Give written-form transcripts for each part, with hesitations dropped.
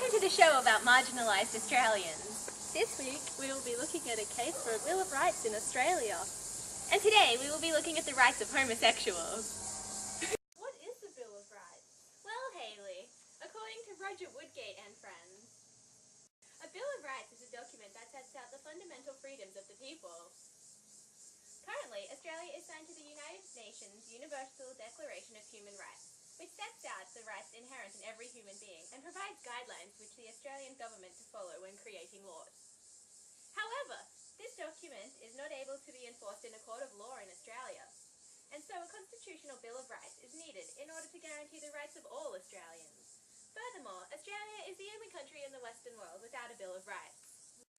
Welcome to the show about marginalised Australians. This week we will be looking at a case for a Bill of Rights in Australia. And today we will be looking at the rights of homosexuals. What is the Bill of Rights? Well, Hayley, according to Roger Woodgate and friends, a Bill of Rights is a document that sets out the fundamental freedoms of the people. Currently, Australia is signed to the United Nations Universal Declaration of Human Rights, which sets out the rights inherent in every human being and provides guidelines which the Australian government to follow when creating laws. However, this document is not able to be enforced in a court of law in Australia, and so a constitutional Bill of Rights is needed in order to guarantee the rights of all Australians. Furthermore, Australia is the only country in the Western world without a Bill of Rights.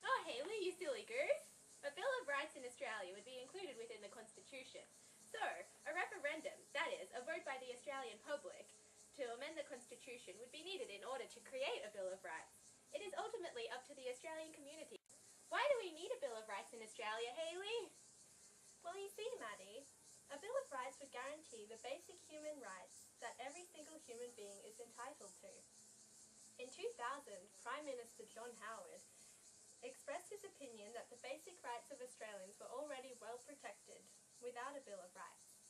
Oh, Hayley, you silly goose! A Bill of Rights in Australia would be included within the Constitution. So, a referendum, that is, a vote by the Australian public, to amend the Constitution would be needed in order to create a Bill of Rights. It is ultimately up to the Australian community. Why do we need a Bill of Rights in Australia, Hayley? Well, you see, Maddie, a Bill of Rights would guarantee the basic human rights that every single human being is entitled to. In 2000, Prime Minister John Howard expressed his opinion that the basic rights of Australians were already well protected without a Bill of Rights.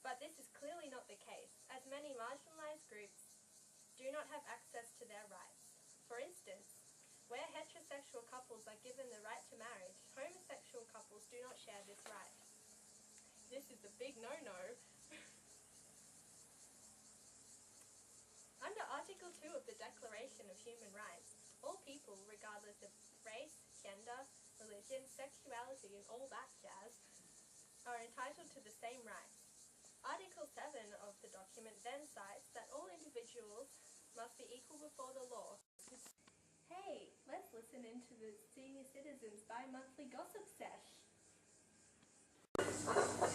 But this is clearly not the case, as many marginalised groups do not have access to their rights. For instance, where heterosexual couples are given the right to marriage, homosexual couples do not share this right. This is a big no-no. Under Article 2 of the Declaration of Human Rights, all people, regardless of race, gender, religion, sexuality, and all that jazz, are entitled to the same rights. Article 7 of the document then cites that all individuals must be equal before the law. Hey, let's listen into the Senior Citizens bi-monthly gossip sesh.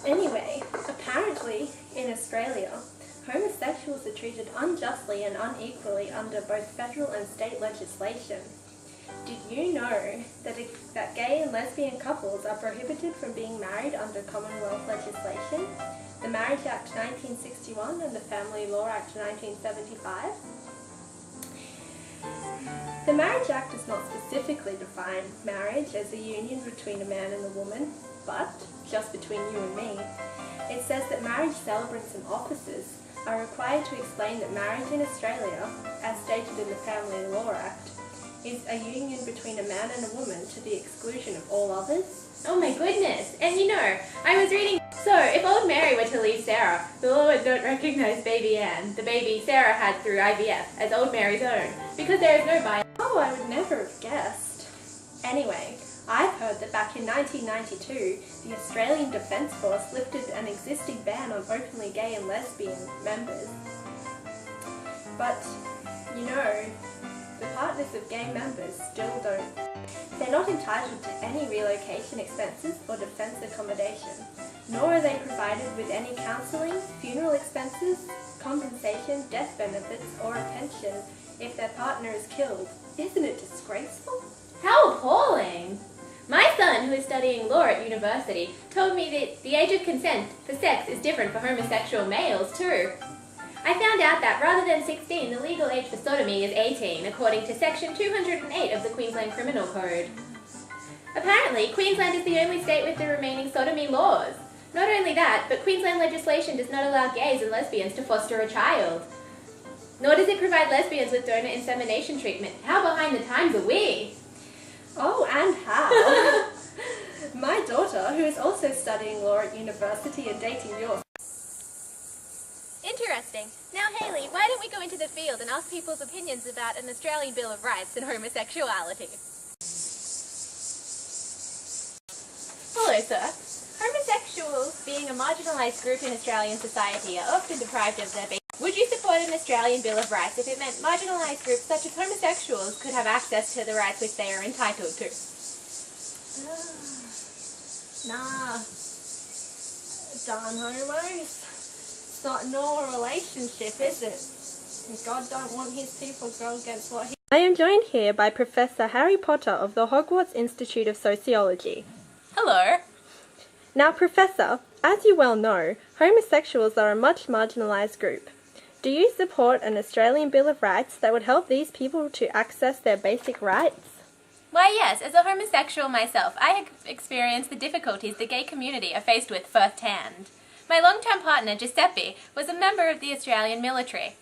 Anyway, apparently in Australia, homosexuals are treated unjustly and unequally under both federal and state legislation. Did you know that gay and lesbian couples are prohibited from being married under Commonwealth legislation, the Marriage Act 1961 and the Family Law Act 1975? The Marriage Act does not specifically define marriage as a union between a man and a woman, but just between you and me. It says that marriage celebrants and officers are required to explain that marriage in Australia, as stated in the Family Law Act, is a union between a man and a woman to the exclusion of all others. Oh my goodness! And you know, I was reading, so if old Mary were to leave Sarah, the law would not recognise baby Anne, the baby Sarah had through IVF, as old Mary's own, because there is no bias. Oh, I would never have guessed. Anyway, I've heard that back in 1992, the Australian Defence Force lifted an existing ban on openly gay and lesbian members. But, you know, the partners of gay members still don't. They're not entitled to any relocation expenses or defence accommodation, nor are they provided with any counselling, funeral expenses, compensation, death benefits, or a pension if their partner is killed. Isn't it disgraceful? How appalling! My son, who is studying law at university, told me that the age of consent for sex is different for homosexual males too. I found out that rather than 16, the legal age for sodomy is 18, according to Section 208 of the Queensland Criminal Code. Apparently, Queensland is the only state with the remaining sodomy laws. Not only that, but Queensland legislation does not allow gays and lesbians to foster a child. Nor does it provide lesbians with donor insemination treatment. How behind the times are we? Oh, and how? My daughter, who is also studying law at university and dating yours. Interesting. Now, Hayley, why don't we go into the field and ask people's opinions about an Australian Bill of Rights and homosexuality? Hello, sir. Homosexuals, being a marginalised group in Australian society, are often deprived of their basic. Would you support an Australian Bill of Rights if it meant marginalised groups such as homosexuals could have access to the rights which they are entitled to? Nah. Darn homos. It's not no relationship, is it? And God don't want his people to go against what he... I am joined here by Professor Harry Potter of the Hogwarts Institute of Sociology. Hello. Now, Professor, as you well know, homosexuals are a much marginalised group. Do you support an Australian Bill of Rights that would help these people to access their basic rights? Why yes, as a homosexual myself, I have experienced the difficulties the gay community are faced with firsthand. My long-term partner, Giuseppe, was a member of the Australian military.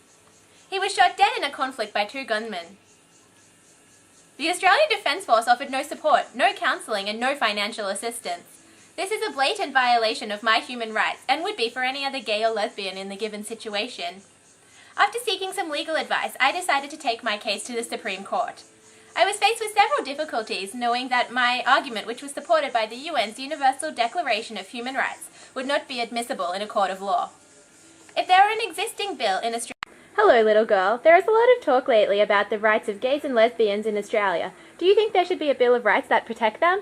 He was shot dead in a conflict by 2 gunmen. The Australian Defence Force offered no support, no counselling and no financial assistance. This is a blatant violation of my human rights and would be for any other gay or lesbian in the given situation. After seeking some legal advice, I decided to take my case to the Supreme Court. I was faced with several difficulties, knowing that my argument, which was supported by the UN's Universal Declaration of Human Rights, would not be admissible in a court of law. If there were an existing bill in Australia... Hello, little girl. There is a lot of talk lately about the rights of gays and lesbians in Australia. Do you think there should be a Bill of Rights that protect them?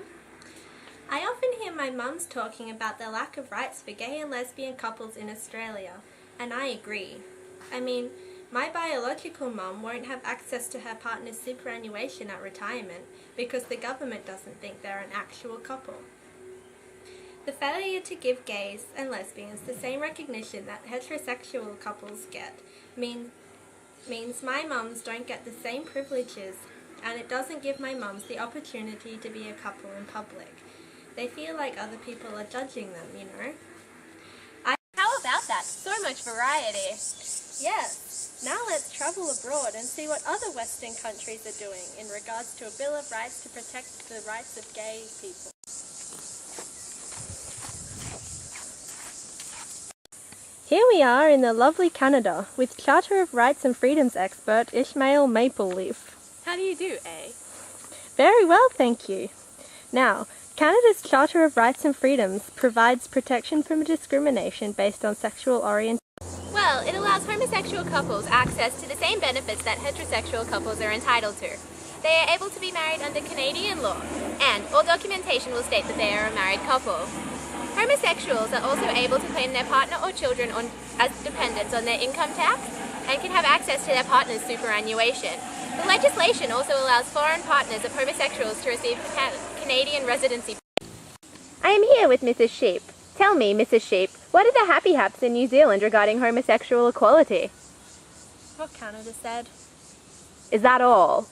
I often hear my mums talking about the lack of rights for gay and lesbian couples in Australia, and I agree. I mean, my biological mum won't have access to her partner's superannuation at retirement because the government doesn't think they're an actual couple. The failure to give gays and lesbians the same recognition that heterosexual couples get means my mums don't get the same privileges, and it doesn't give my mums the opportunity to be a couple in public. They feel like other people are judging them, you know. How about that? So much variety. Yes. Now let's travel abroad and see what other Western countries are doing in regards to a Bill of Rights to protect the rights of gay people. Here we are in the lovely Canada with Charter of Rights and Freedoms expert Ishmael Mapleleaf. How do you do, eh? Very well, thank you. Now, Canada's Charter of Rights and Freedoms provides protection from discrimination based on sexual orientation. Well, it allows homosexual couples access to the same benefits that heterosexual couples are entitled to. They are able to be married under Canadian law, and all documentation will state that they are a married couple. Homosexuals are also able to claim their partner or children as dependents on their income tax and can have access to their partner's superannuation. The legislation also allows foreign partners of homosexuals to receive Canadian residency. I am here with Mrs. Sheep. Tell me, Mrs. Sheep, what are the happy haps in New Zealand regarding homosexual equality? What Canada said. Is that all?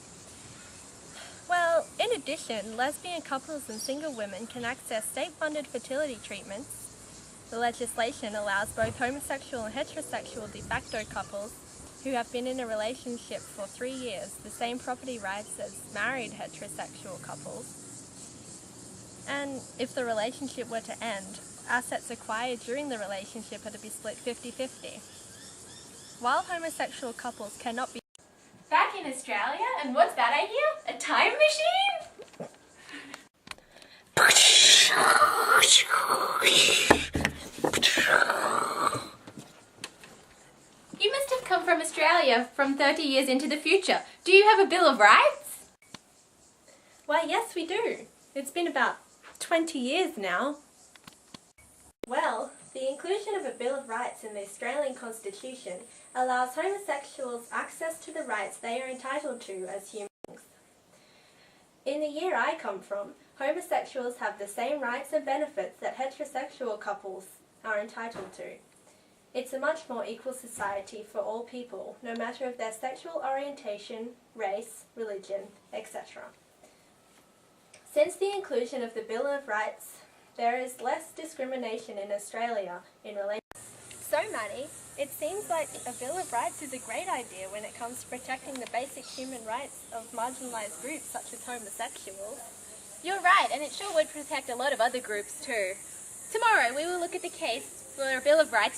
Well, in addition, lesbian couples and single women can access state-funded fertility treatments. The legislation allows both homosexual and heterosexual de facto couples who have been in a relationship for 3 years the same property rights as married heterosexual couples. And if the relationship were to end, assets acquired during the relationship are to be split 50-50. While homosexual couples cannot be... Back in Australia? And what's that I hear? A time machine? You must have come from Australia from 30 years into the future. Do you have a Bill of Rights? Why, yes, we do. It's been about 20 years now. Well, the inclusion of a Bill of Rights in the Australian Constitution allows homosexuals access to the rights they are entitled to as human beings. In the year I come from, homosexuals have the same rights and benefits that heterosexual couples are entitled to. It's a much more equal society for all people, no matter of their sexual orientation, race, religion, etc. Since the inclusion of the Bill of Rights, there is less discrimination in Australia in relation. So, Maddie, it seems like a Bill of Rights is a great idea when it comes to protecting the basic human rights of marginalised groups such as homosexuals. You're right, and it sure would protect a lot of other groups too. Tomorrow we will look at the case for a Bill of Rights